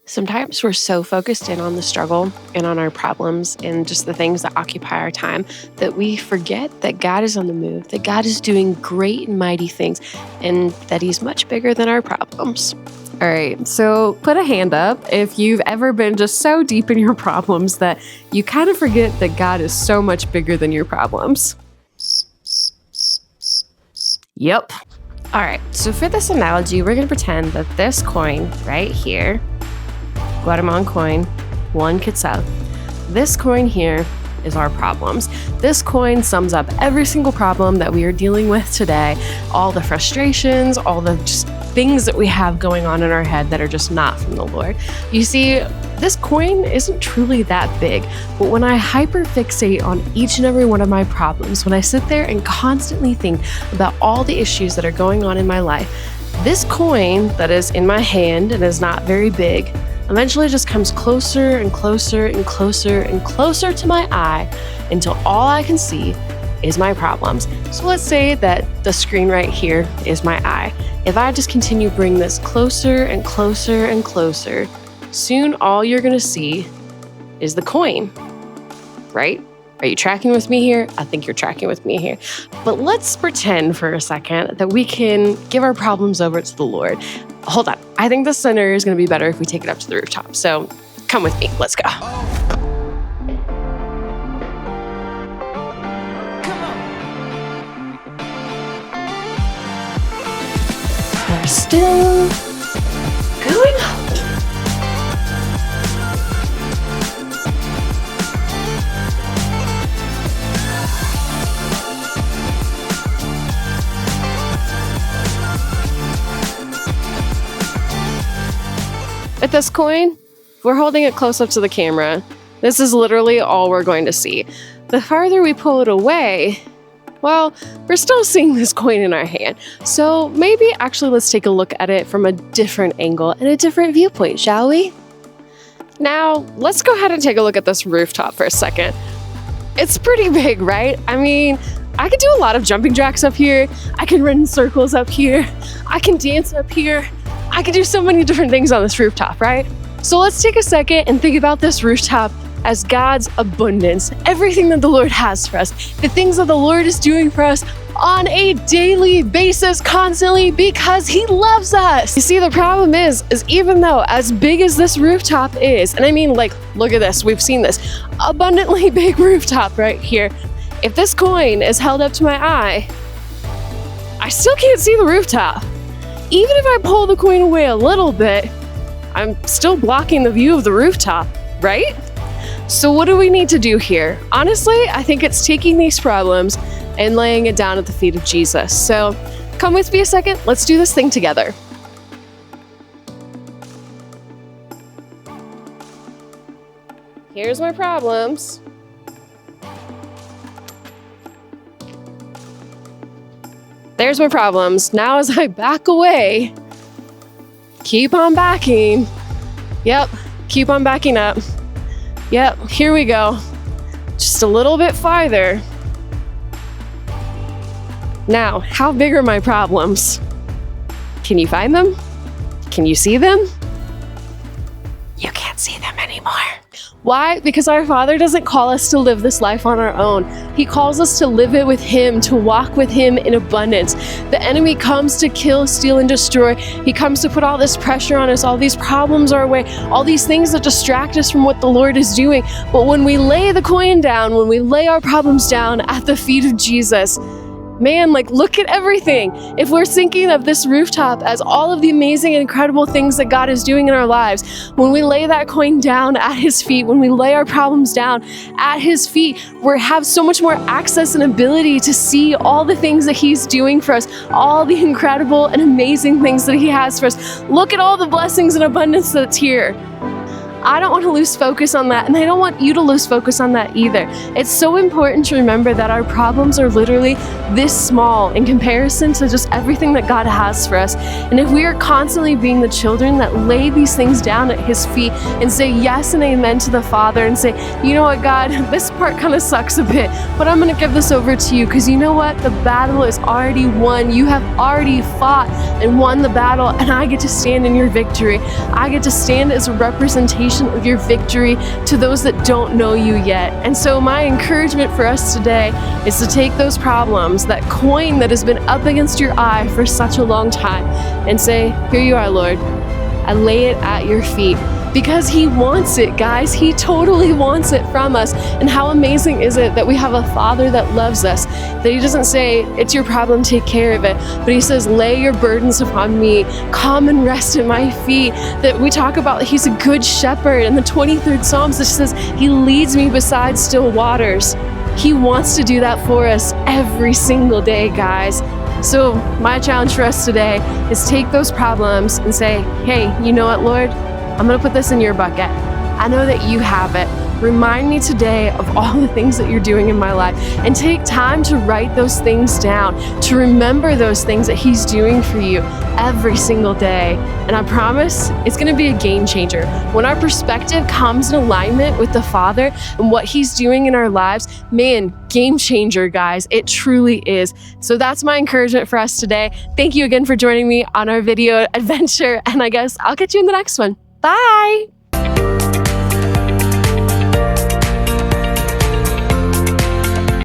Sometimes we're so focused in on the struggle and on our problems and just the things that occupy our time that we forget that God is on the move, that God is doing great and mighty things, and that He's much bigger than our problems. All right, so put a hand up if you've ever been just so deep in your problems that you kind of forget that God is so much bigger than your problems. Yep. All right, so for this analogy, we're going to pretend that this coin right here, Guatemalan coin, 1 quetzal, this coin here is our problems. This coin sums up every single problem that we are dealing with today, all the frustrations, all the just things that we have going on in our head that are just not from the Lord. You see, this coin isn't truly that big, but when I hyperfixate on each and every one of my problems, when I sit there and constantly think about all the issues that are going on in my life, this coin that is in my hand and is not very big eventually just comes closer and closer and closer and closer to my eye until all I can see is my problems. So let's say that the screen right here is my eye. If I just continue bringing this closer and closer and closer, soon all you're gonna see is the coin, right? Are you tracking with me here? I think you're tracking with me here. But let's pretend for a second that we can give our problems over to the Lord. Hold on. I think this scenario is going to be better if we take it up to the rooftop. So come with me. Let's go. We're still going up. With this coin, if we're holding it close up to the camera, this is literally all we're going to see. The farther we pull it away, well, we're still seeing this coin in our hand. So maybe actually let's take a look at it from a different angle and a different viewpoint, shall we? Now, let's go ahead and take a look at this rooftop for a second. It's pretty big, right? I mean, I could do a lot of jumping jacks up here. I can run in circles up here. I can dance up here. I could do so many different things on this rooftop, right? So let's take a second and think about this rooftop as God's abundance, everything that the Lord has for us, the things that the Lord is doing for us on a daily basis, constantly, because He loves us. You see, the problem is even though as big as this rooftop is, and I mean, like, look at this, we've seen this abundantly big rooftop right here. If this coin is held up to my eye, I still can't see the rooftop. Even if I pull the coin away a little bit, I'm still blocking the view of the rooftop, right? So what do we need to do here? Honestly, I think it's taking these problems and laying it down at the feet of Jesus. So come with me a second. Let's do this thing together. Here's my problems. There's my problems. Now as I back away, keep on backing. Yep, keep on backing up. Yep, here we go. Just a little bit farther. Now, how big are my problems? Can you find them? Can you see them? You can't see them anymore. Why? Because our Father doesn't call us to live this life on our own. He calls us to live it with Him, to walk with Him in abundance. The enemy comes to kill, steal, and destroy. He comes to put all this pressure on us, all these problems our way, all these things that distract us from what the Lord is doing. But when we lay the coin down, when we lay our problems down at the feet of Jesus, man, like, look at everything. If we're thinking of this rooftop as all of the amazing and incredible things that God is doing in our lives, when we lay that coin down at His feet, when we lay our problems down at His feet, we have so much more access and ability to see all the things that He's doing for us, all the incredible and amazing things that He has for us. Look at all the blessings and abundance that's here. I don't want to lose focus on that, and I don't want you to lose focus on that either. It's so important to remember that our problems are literally this small in comparison to just everything that God has for us. And if we are constantly being the children that lay these things down at His feet and say yes and amen to the Father and say, you know what, God, this part kind of sucks a bit, but I'm going to give this over to you because you know what? The battle is already won. You have already fought and won the battle, and I get to stand in your victory. I get to stand as a representation of your victory to those that don't know you yet. And so my encouragement for us today is to take those problems, that coin that has been up against your eye for such a long time, and say, here you are, Lord. I lay it at your feet. Because He wants it, guys. He totally wants it from us. And how amazing is it that we have a Father that loves us, that He doesn't say, it's your problem, take care of it, but He says, lay your burdens upon me, come and rest at my feet. That we talk about He's a good shepherd in the 23rd Psalms that says, He leads me beside still waters. He wants to do that for us every single day, guys. So my challenge for us today is take those problems and say, hey, you know what, Lord? I'm going to put this in your bucket. I know that you have it. Remind me today of all the things that you're doing in my life, and take time to write those things down, to remember those things that He's doing for you every single day. And I promise it's going to be a game changer. When our perspective comes in alignment with the Father and what He's doing in our lives, man, game changer, guys. It truly is. So that's my encouragement for us today. Thank you again for joining me on our video adventure, and I guess I'll catch you in the next one. Bye!